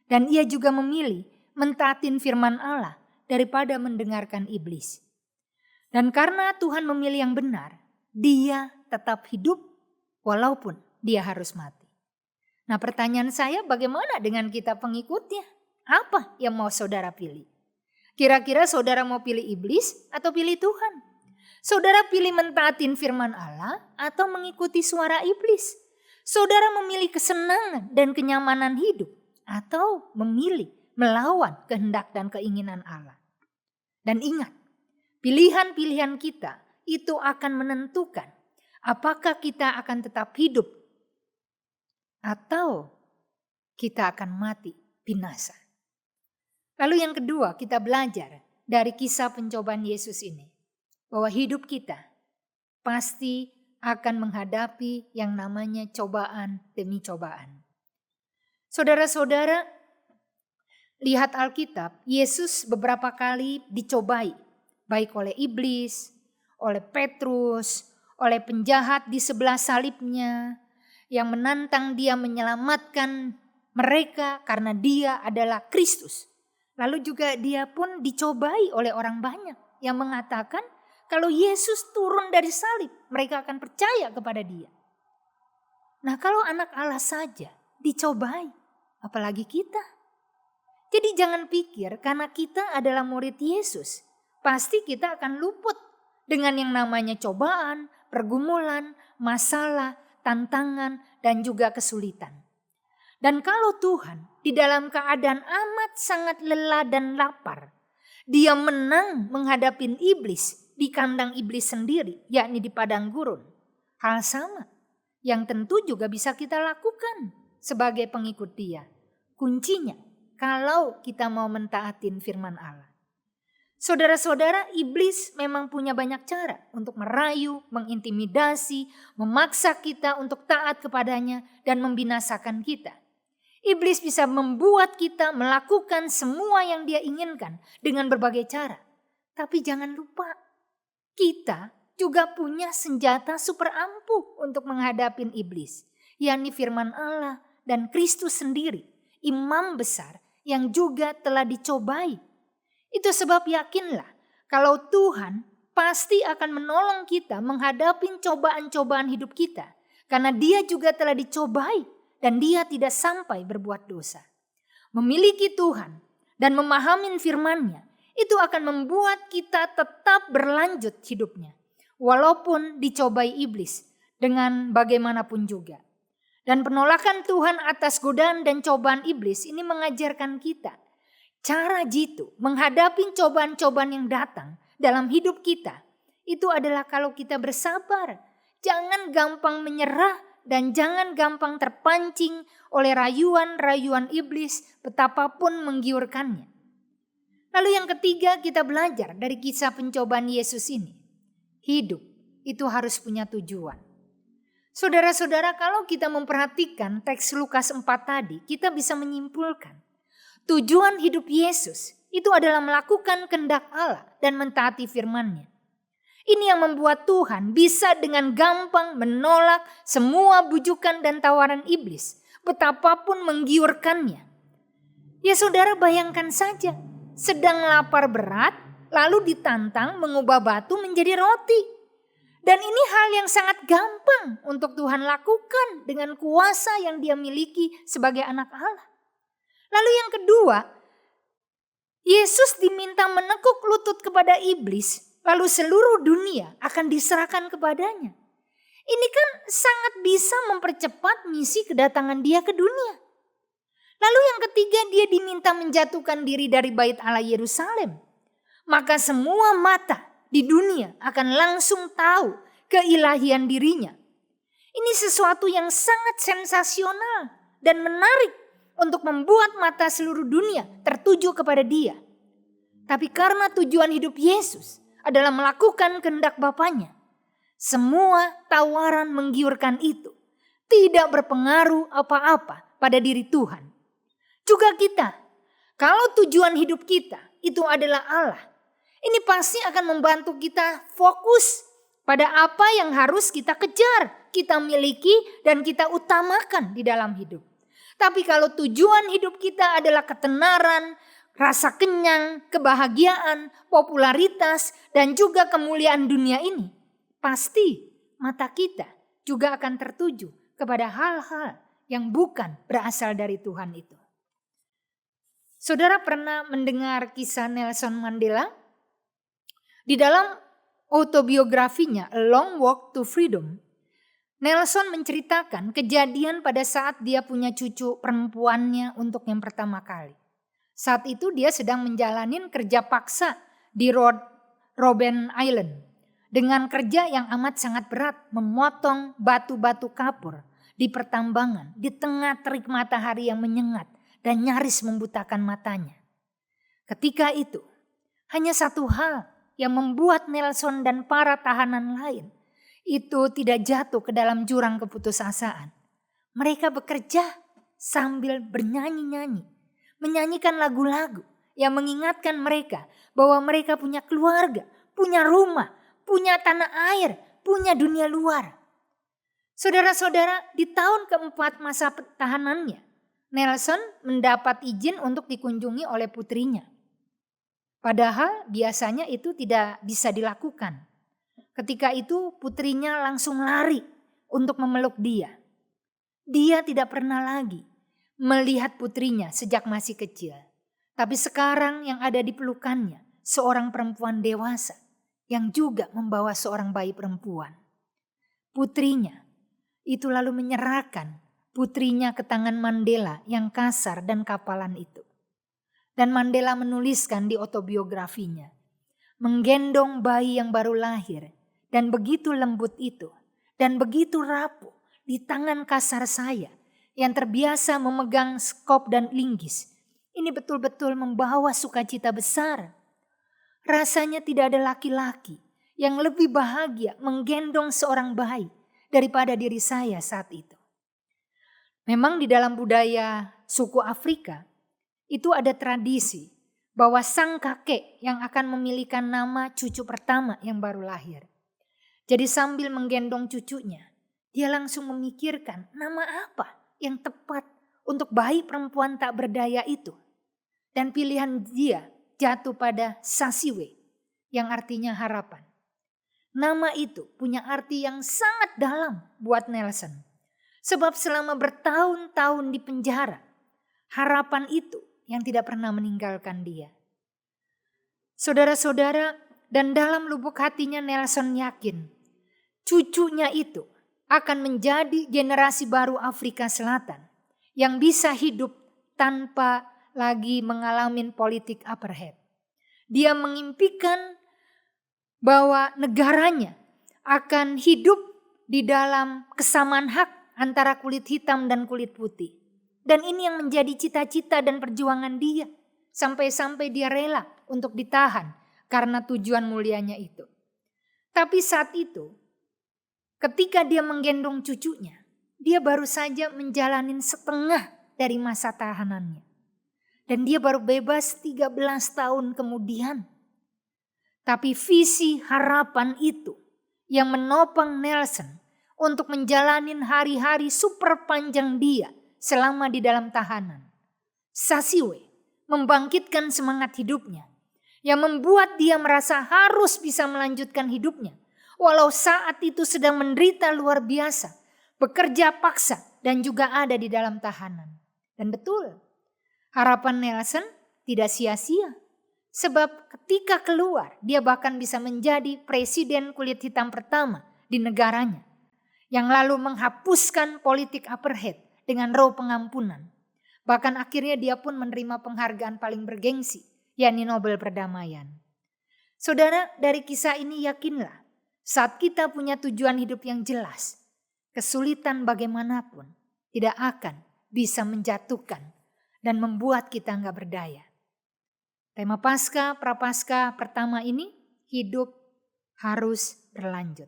Dan ia juga memilih mentaatin firman Allah daripada mendengarkan iblis. Dan karena Tuhan memilih yang benar, Dia tetap hidup walaupun dia harus mati. Nah, pertanyaan saya, bagaimana dengan kita pengikutnya? Apa yang mau saudara pilih? Kira-kira saudara mau pilih iblis atau pilih Tuhan? Saudara pilih mentaatin firman Allah atau mengikuti suara iblis? Saudara memilih kesenangan dan kenyamanan hidup atau memilih melawan kehendak dan keinginan Allah? Dan ingat, pilihan-pilihan kita itu akan menentukan apakah kita akan tetap hidup atau kita akan mati binasa. Lalu yang kedua, kita belajar dari kisah pencobaan Yesus ini bahwa hidup kita pasti akan menghadapi yang namanya cobaan demi cobaan. Saudara-saudara, lihat Alkitab, Yesus beberapa kali dicobai, baik oleh iblis, oleh Petrus, oleh penjahat di sebelah salibnya, yang menantang dia menyelamatkan mereka karena dia adalah Kristus. Lalu juga dia pun dicobai oleh orang banyak yang mengatakan kalau Yesus turun dari salib, mereka akan percaya kepada dia. Nah, kalau anak Allah saja dicobai, apalagi kita. Jadi jangan pikir karena kita adalah murid Yesus, pasti kita akan luput dengan yang namanya cobaan, pergumulan, masalah, tantangan, dan juga kesulitan. Dan kalau Tuhan di dalam keadaan amat sangat lelah dan lapar, dia menang menghadapi iblis di kandang iblis sendiri, yakni di padang gurun. Hal sama yang tentu juga bisa kita lakukan sebagai pengikut dia. Kuncinya kalau kita mau mentaatin firman Allah. Saudara-saudara, iblis memang punya banyak cara untuk merayu, mengintimidasi, memaksa kita untuk taat kepadanya dan membinasakan kita. Iblis bisa membuat kita melakukan semua yang dia inginkan dengan berbagai cara. Tapi jangan lupa, kita juga punya senjata super ampuh untuk menghadapi iblis, yakni firman Allah dan Kristus sendiri, imam besar yang juga telah dicobai. Itu sebab yakinlah kalau Tuhan pasti akan menolong kita menghadapi cobaan-cobaan hidup kita. Karena dia juga telah dicobai dan dia tidak sampai berbuat dosa. Memiliki Tuhan dan memahami firman-Nya itu akan membuat kita tetap berlanjut hidupnya. Walaupun dicobai iblis dengan bagaimanapun juga. Dan penolakan Tuhan atas godaan dan cobaan iblis ini mengajarkan kita cara jitu menghadapi cobaan-cobaan yang datang dalam hidup kita. Itu adalah kalau kita bersabar. Jangan gampang menyerah dan jangan gampang terpancing oleh rayuan-rayuan iblis betapapun menggiurkannya. Lalu yang ketiga, kita belajar dari kisah pencobaan Yesus ini. Hidup itu harus punya tujuan. Saudara-saudara, kalau kita memperhatikan teks Lukas 4 tadi, kita bisa menyimpulkan tujuan hidup Yesus itu adalah melakukan kehendak Allah dan mentaati firman-Nya. Ini yang membuat Tuhan bisa dengan gampang menolak semua bujukan dan tawaran iblis, betapapun menggiurkannya. Ya saudara, bayangkan saja, sedang lapar berat, lalu ditantang mengubah batu menjadi roti. Dan ini hal yang sangat gampang untuk Tuhan lakukan dengan kuasa yang dia miliki sebagai anak Allah. Lalu yang kedua, Yesus diminta menekuk lutut kepada iblis, lalu seluruh dunia akan diserahkan kepadanya. Ini kan sangat bisa mempercepat misi kedatangan dia ke dunia. Lalu yang ketiga, dia diminta menjatuhkan diri dari bait Allah Yerusalem. Maka semua mata di dunia akan langsung tahu keilahian dirinya. Ini sesuatu yang sangat sensasional dan menarik untuk membuat mata seluruh dunia tertuju kepada dia. Tapi karena tujuan hidup Yesus adalah melakukan kehendak Bapanya, semua tawaran menggiurkan itu tidak berpengaruh apa-apa pada diri Tuhan. Juga kita, kalau tujuan hidup kita itu adalah Allah, ini pasti akan membantu kita fokus pada apa yang harus kita kejar, kita miliki dan kita utamakan di dalam hidup. Tapi kalau tujuan hidup kita adalah ketenaran, rasa kenyang, kebahagiaan, popularitas, dan juga kemuliaan dunia ini, pasti mata kita juga akan tertuju kepada hal-hal yang bukan berasal dari Tuhan itu. Saudara pernah mendengar kisah Nelson Mandela? Di dalam autobiografinya A Long Walk to Freedom, Nelson menceritakan kejadian pada saat dia punya cucu perempuannya untuk yang pertama kali. Saat itu dia sedang menjalani kerja paksa di Robben Island. Dengan kerja yang amat sangat berat, memotong batu-batu kapur di pertambangan di tengah terik matahari yang menyengat dan nyaris membutakan matanya. Ketika itu, hanya satu hal yang membuat Nelson dan para tahanan lain itu tidak jatuh ke dalam jurang keputusasaan. Mereka bekerja sambil bernyanyi-nyanyi, menyanyikan lagu-lagu yang mengingatkan mereka bahwa mereka punya keluarga, punya rumah, punya tanah air, punya dunia luar. Saudara-saudara, di tahun keempat masa tahanannya, Nelson mendapat izin untuk dikunjungi oleh putrinya. Padahal biasanya itu tidak bisa dilakukan. Ketika itu putrinya langsung lari untuk memeluk dia. Dia tidak pernah lagi melihat putrinya sejak masih kecil. Tapi sekarang yang ada di pelukannya seorang perempuan dewasa yang juga membawa seorang bayi perempuan. Putrinya itu lalu menyerahkan putrinya ke tangan Mandela yang kasar dan kapalan itu. Dan Mandela menuliskan di autobiografinya, menggendong bayi yang baru lahir dan begitu lembut itu dan begitu rapuh di tangan kasar saya yang terbiasa memegang skop dan linggis. Ini betul-betul membawa sukacita besar. Rasanya tidak ada laki-laki yang lebih bahagia menggendong seorang bayi daripada diri saya saat itu. Memang di dalam budaya suku Afrika itu ada tradisi bahwa sang kakek yang akan memilihkan nama cucu pertama yang baru lahir. Jadi sambil menggendong cucunya, dia langsung memikirkan nama apa yang tepat untuk bayi perempuan tak berdaya itu. Dan pilihan dia jatuh pada Sasiwe yang artinya harapan. Nama itu punya arti yang sangat dalam buat Nelson. Sebab selama bertahun-tahun di penjara, harapan itu yang tidak pernah meninggalkan dia. Saudara-saudara, dan dalam lubuk hatinya Nelson yakin, cucunya itu akan menjadi generasi baru Afrika Selatan yang bisa hidup tanpa lagi mengalami politik apartheid. Dia mengimpikan bahwa negaranya akan hidup di dalam kesamaan hak antara kulit hitam dan kulit putih. Dan ini yang menjadi cita-cita dan perjuangan dia. Sampai-sampai dia rela untuk ditahan karena tujuan mulianya itu. Tapi saat itu, ketika dia menggendong cucunya, dia baru saja menjalani setengah dari masa tahanannya. Dan dia baru bebas 13 tahun kemudian. Tapi visi harapan itu yang menopang Nelson untuk menjalani hari-hari super panjang dia selama di dalam tahanan. Sasiwe membangkitkan semangat hidupnya yang membuat dia merasa harus bisa melanjutkan hidupnya. Walau saat itu sedang menderita luar biasa, bekerja paksa dan juga ada di dalam tahanan. Dan betul, harapan Nelson tidak sia-sia. Sebab ketika keluar, dia bahkan bisa menjadi presiden kulit hitam pertama di negaranya. Yang lalu menghapuskan politik apartheid dengan roh pengampunan. Bahkan akhirnya dia pun menerima penghargaan paling bergengsi, yakni Nobel Perdamaian. Saudara, dari kisah ini yakinlah, saat kita punya tujuan hidup yang jelas, kesulitan bagaimanapun tidak akan bisa menjatuhkan dan membuat kita enggak berdaya. Tema Paskah, Prapaskah pertama ini, hidup harus berlanjut.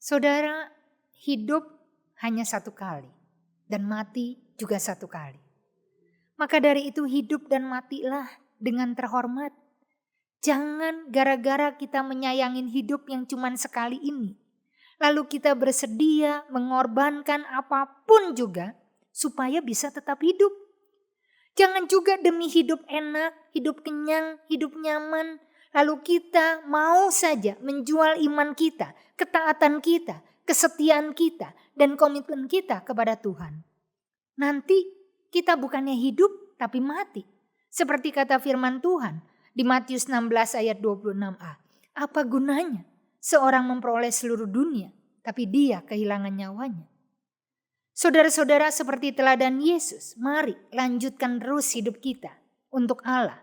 Saudara, hidup hanya satu kali dan mati juga satu kali. Maka dari itu hidup dan matilah dengan terhormat. Jangan gara-gara kita menyayangin hidup yang cuma sekali ini, lalu kita bersedia mengorbankan apapun juga supaya bisa tetap hidup. Jangan juga demi hidup enak, hidup kenyang, hidup nyaman, lalu kita mau saja menjual iman kita, ketaatan kita, kesetiaan kita, dan komitmen kita kepada Tuhan. Nanti kita bukannya hidup tapi mati. Seperti kata firman Tuhan di Matius 16 ayat 26a. Apa gunanya seorang memperoleh seluruh dunia tapi dia kehilangan nyawanya? Saudara-saudara, seperti teladan Yesus, mari lanjutkan terus hidup kita untuk Allah.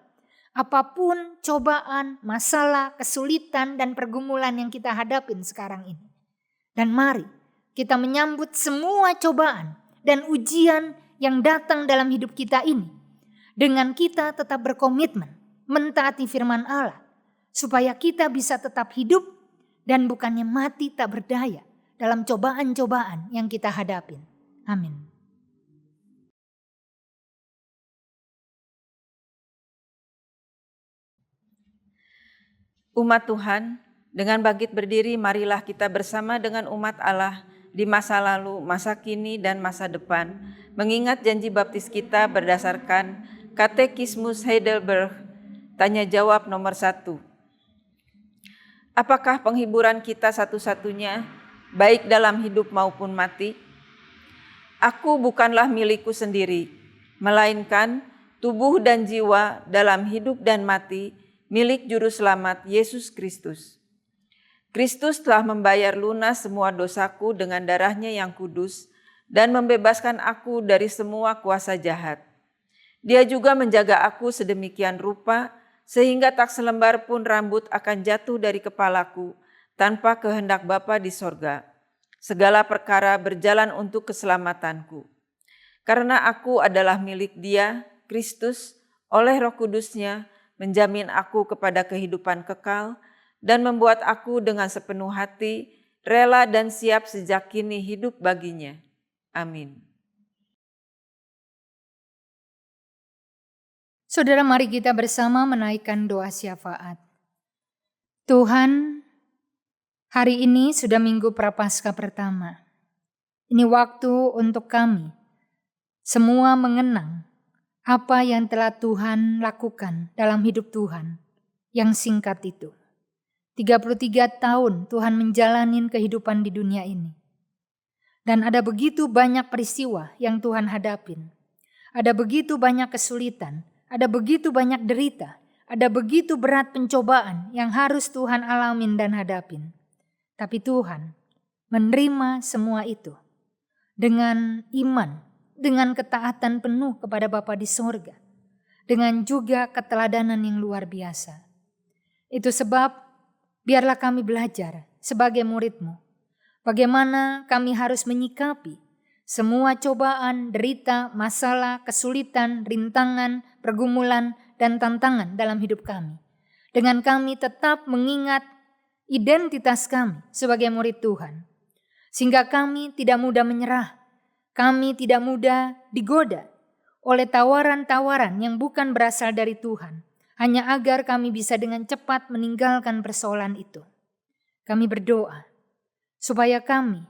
Apapun cobaan, masalah, kesulitan, dan pergumulan yang kita hadapin sekarang ini. Dan mari kita menyambut semua cobaan dan ujian yang datang dalam hidup kita ini. Dengan kita tetap berkomitmen mentaati firman Allah. Supaya kita bisa tetap hidup dan bukannya mati tak berdaya dalam cobaan-cobaan yang kita hadapin. Amin. Umat Tuhan, dengan bangkit berdiri, marilah kita bersama dengan umat Allah di masa lalu, masa kini, dan masa depan, mengingat janji baptis kita berdasarkan Katekismus Heidelberg, tanya jawab nomor 1. Apakah penghiburan kita satu-satunya, baik dalam hidup maupun mati? Aku bukanlah milikku sendiri, melainkan tubuh dan jiwa dalam hidup dan mati, milik Juru Selamat Yesus Kristus. Kristus telah membayar lunas semua dosaku dengan darahnya yang kudus dan membebaskan aku dari semua kuasa jahat. Dia juga menjaga aku sedemikian rupa sehingga tak selembar pun rambut akan jatuh dari kepalaku tanpa kehendak Bapa di sorga. Segala perkara berjalan untuk keselamatanku. Karena aku adalah milik Dia, Kristus, oleh Roh Kudus-Nya, menjamin aku kepada kehidupan kekal dan membuat aku dengan sepenuh hati rela dan siap sejak kini hidup baginya. Amin. Saudara, mari kita bersama menaikkan doa syafaat. Tuhan, hari ini sudah Minggu Prapaskah pertama. Ini waktu untuk kami semua mengenang apa yang telah Tuhan lakukan dalam hidup Tuhan yang singkat itu. 33 tahun Tuhan menjalani kehidupan di dunia ini. Dan ada begitu banyak peristiwa yang Tuhan hadapin. Ada begitu banyak kesulitan, ada begitu banyak derita, ada begitu berat pencobaan yang harus Tuhan alamin dan hadapin. Tapi Tuhan menerima semua itu dengan iman, dengan ketaatan penuh kepada Bapa di sorga, dengan juga keteladanan yang luar biasa. Itu sebab biarlah kami belajar sebagai murid-Mu, bagaimana kami harus menyikapi semua cobaan, derita, masalah, kesulitan, rintangan, pergumulan, dan tantangan dalam hidup kami. Dengan kami tetap mengingat identitas kami sebagai murid Tuhan, sehingga kami tidak mudah menyerah. Kami tidak mudah digoda oleh tawaran-tawaran yang bukan berasal dari Tuhan, hanya agar kami bisa dengan cepat meninggalkan persoalan itu. Kami berdoa supaya kami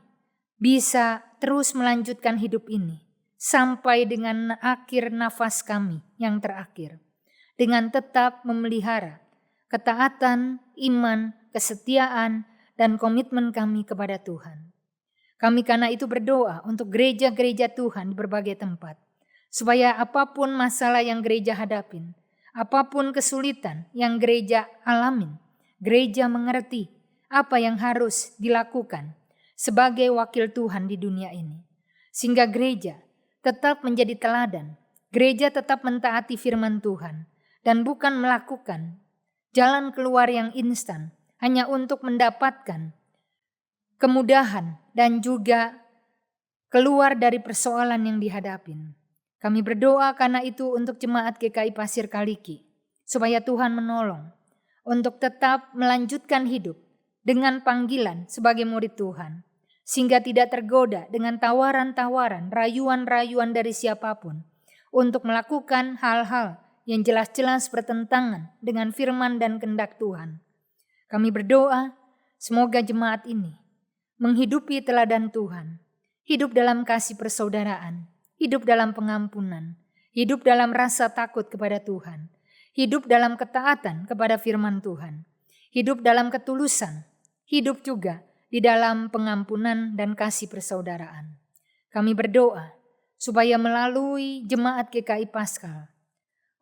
bisa terus melanjutkan hidup ini sampai dengan akhir nafas kami yang terakhir, dengan tetap memelihara ketaatan, iman, kesetiaan, dan komitmen kami kepada Tuhan. Kami karena itu berdoa untuk gereja-gereja Tuhan di berbagai tempat, supaya apapun masalah yang gereja hadapin, apapun kesulitan yang gereja alamin, gereja mengerti apa yang harus dilakukan sebagai wakil Tuhan di dunia ini. Sehingga gereja tetap menjadi teladan, gereja tetap mentaati firman Tuhan, dan bukan melakukan jalan keluar yang instan hanya untuk mendapatkan kemudahan dan juga keluar dari persoalan yang dihadapin. Kami berdoa karena itu untuk jemaat GKI Pasir Kaliki, supaya Tuhan menolong untuk tetap melanjutkan hidup dengan panggilan sebagai murid Tuhan, sehingga tidak tergoda dengan tawaran-tawaran, rayuan-rayuan dari siapapun untuk melakukan hal-hal yang jelas-jelas bertentangan dengan firman dan kehendak Tuhan. Kami berdoa semoga jemaat ini menghidupi teladan Tuhan, hidup dalam kasih persaudaraan, hidup dalam pengampunan, hidup dalam rasa takut kepada Tuhan, hidup dalam ketaatan kepada firman Tuhan, hidup dalam ketulusan, hidup juga di dalam pengampunan dan kasih persaudaraan. Kami berdoa supaya melalui jemaat GKI Paskal,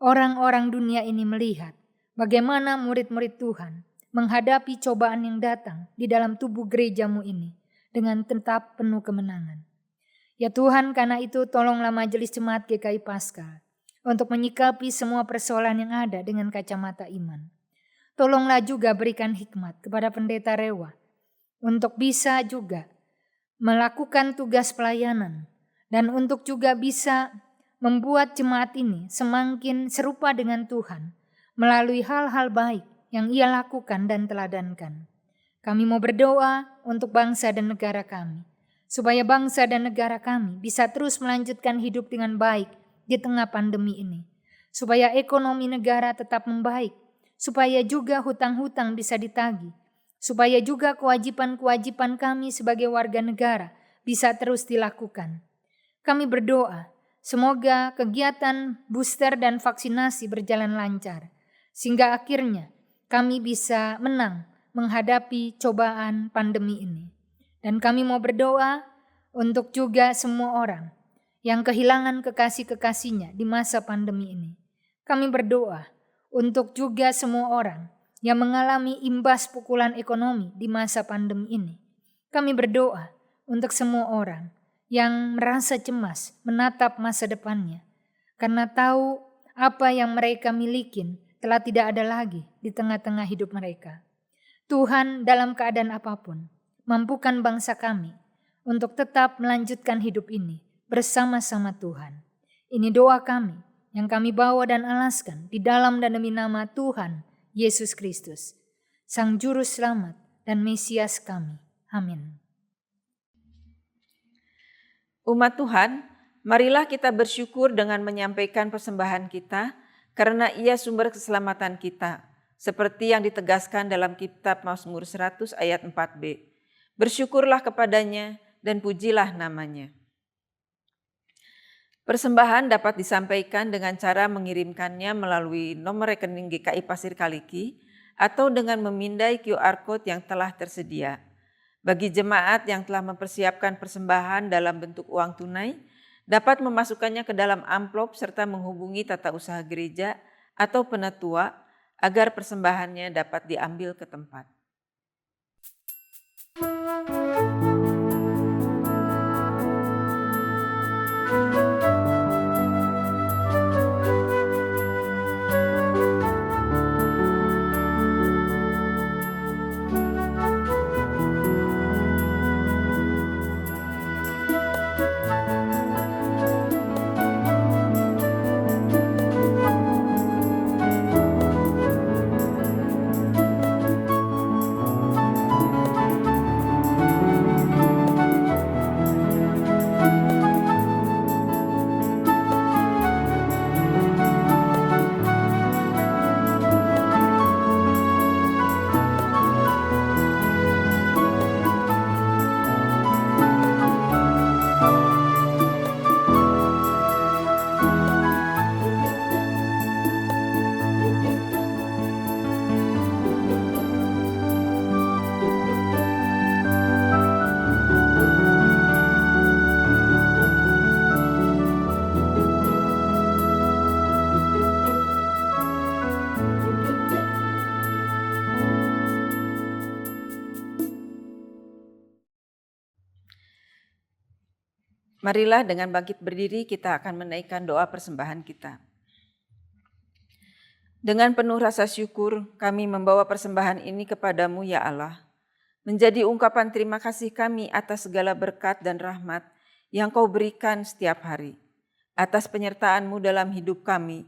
orang-orang dunia ini melihat bagaimana murid-murid Tuhan menghadapi cobaan yang datang di dalam tubuh gerejamu ini dengan tetap penuh kemenangan. Ya Tuhan, karena itu tolonglah majelis jemaat GKI Paskal untuk menyikapi semua persoalan yang ada dengan kacamata iman. Tolonglah juga berikan hikmat kepada pendeta Rewa untuk bisa juga melakukan tugas pelayanan dan untuk juga bisa membuat jemaat ini semakin serupa dengan Tuhan melalui hal-hal baik yang ia lakukan dan teladankan. Kami mau berdoa untuk bangsa dan negara kami, supaya bangsa dan negara kami bisa terus melanjutkan hidup dengan baik di tengah pandemi ini, supaya ekonomi negara tetap membaik, supaya juga hutang-hutang bisa ditagih, supaya juga kewajiban-kewajiban kami sebagai warga negara bisa terus dilakukan. Kami berdoa, semoga kegiatan booster dan vaksinasi berjalan lancar, sehingga akhirnya kami bisa menang menghadapi cobaan pandemi ini. Dan kami mau berdoa untuk juga semua orang yang kehilangan kekasih-kekasihnya di masa pandemi ini. Kami berdoa untuk juga semua orang yang mengalami imbas pukulan ekonomi di masa pandemi ini. Kami berdoa untuk semua orang yang merasa cemas menatap masa depannya, karena tahu apa yang mereka milikin telah tidak ada lagi di tengah-tengah hidup mereka. Tuhan, dalam keadaan apapun, mampukan bangsa kami untuk tetap melanjutkan hidup ini bersama-sama Tuhan. Ini doa kami yang kami bawa dan alaskan di dalam dan demi nama Tuhan Yesus Kristus, Sang Juru Selamat dan Mesias kami. Amin. Umat Tuhan, marilah kita bersyukur dengan menyampaikan persembahan kita, karena Ia sumber keselamatan kita, seperti yang ditegaskan dalam kitab Mazmur 100 ayat 4b. Bersyukurlah kepadanya dan pujilah namanya. Persembahan dapat disampaikan dengan cara mengirimkannya melalui nomor rekening GKI Pasir Kaliki atau dengan memindai QR Code yang telah tersedia. Bagi jemaat yang telah mempersiapkan persembahan dalam bentuk uang tunai, dapat memasukkannya ke dalam amplop serta menghubungi tata usaha gereja atau penatua agar persembahannya dapat diambil ke tempat. Marilah dengan bangkit berdiri kita akan menaikkan doa persembahan kita. Dengan penuh rasa syukur kami membawa persembahan ini kepadamu ya Allah, menjadi ungkapan terima kasih kami atas segala berkat dan rahmat yang Kau berikan setiap hari. Atas penyertaan-Mu dalam hidup kami,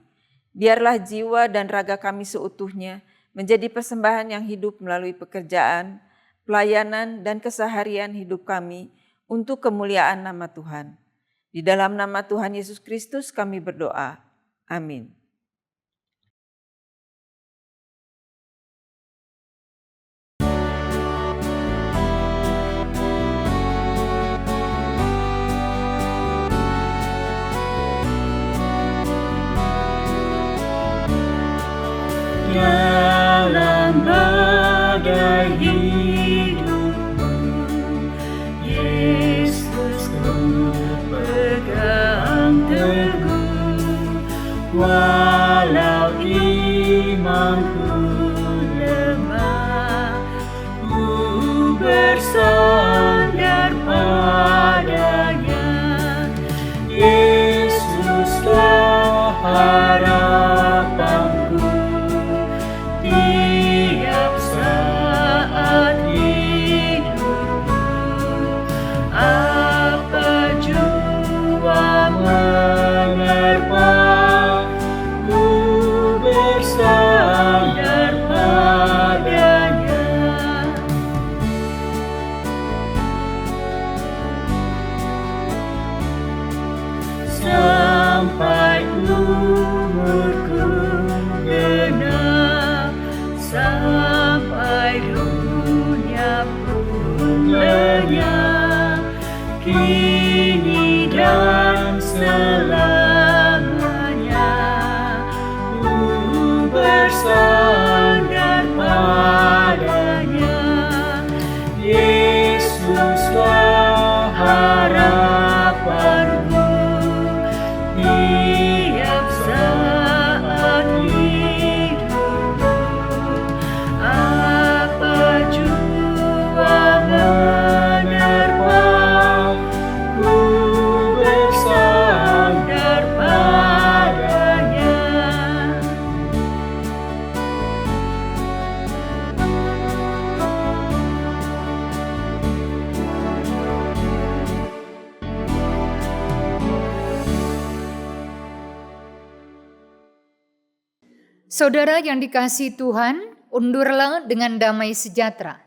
biarlah jiwa dan raga kami seutuhnya menjadi persembahan yang hidup melalui pekerjaan, pelayanan, dan keseharian hidup kami untuk kemuliaan nama Tuhan. Di dalam nama Tuhan Yesus Kristus kami berdoa. Amin. Dalam badai hidup, Yesus ku pegang teguh. sampai dunia pun lenyap, kini dan selamanya. Ku bersandar padanya, Yesuslah harapanku. Tiap saat hidupku, apa jua menerpa, ku bersandar padanya. Saudara yang dikasihi Tuhan, undurlah dengan damai sejahtera.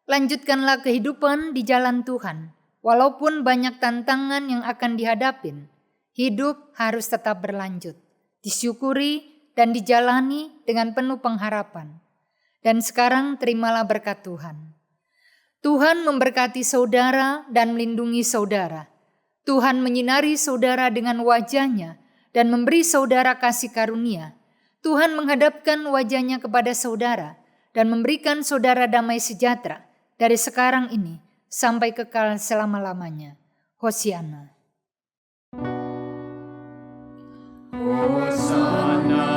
Lanjutkanlah kehidupan di jalan Tuhan. Walaupun banyak tantangan yang akan dihadapin, hidup harus tetap berlanjut, disyukuri dan dijalani dengan penuh pengharapan. Dan sekarang terimalah berkat Tuhan. Tuhan memberkati saudara dan melindungi saudara. Tuhan menyinari saudara dengan wajah-Nya dan memberi saudara kasih karunia. Tuhan menghadapkan wajah-Nya kepada saudara dan memberikan saudara damai sejahtera dari sekarang ini sampai kekal selama-lamanya. Hosiana. Hosana,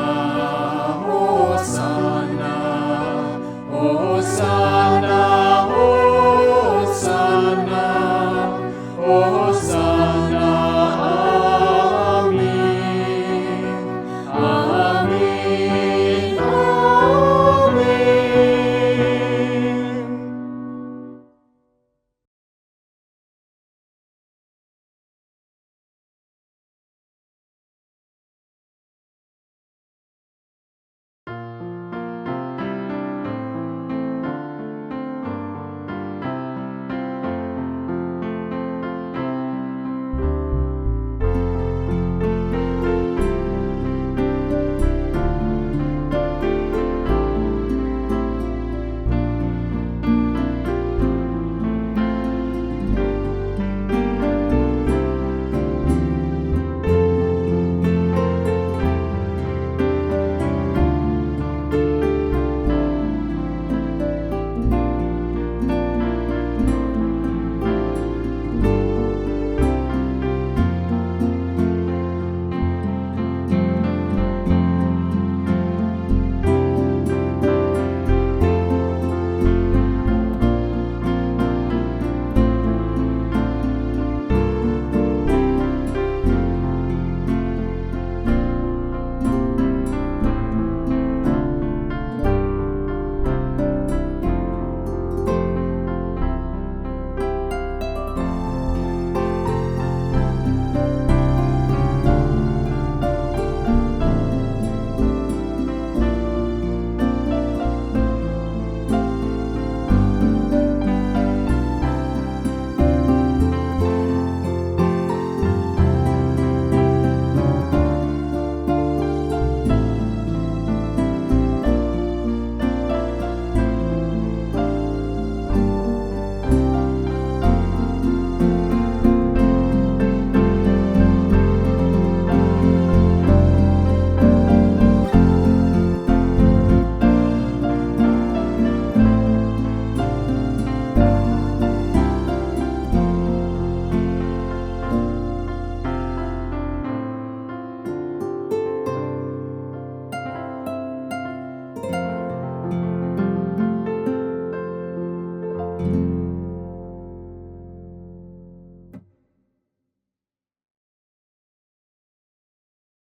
Hosana, Hosana.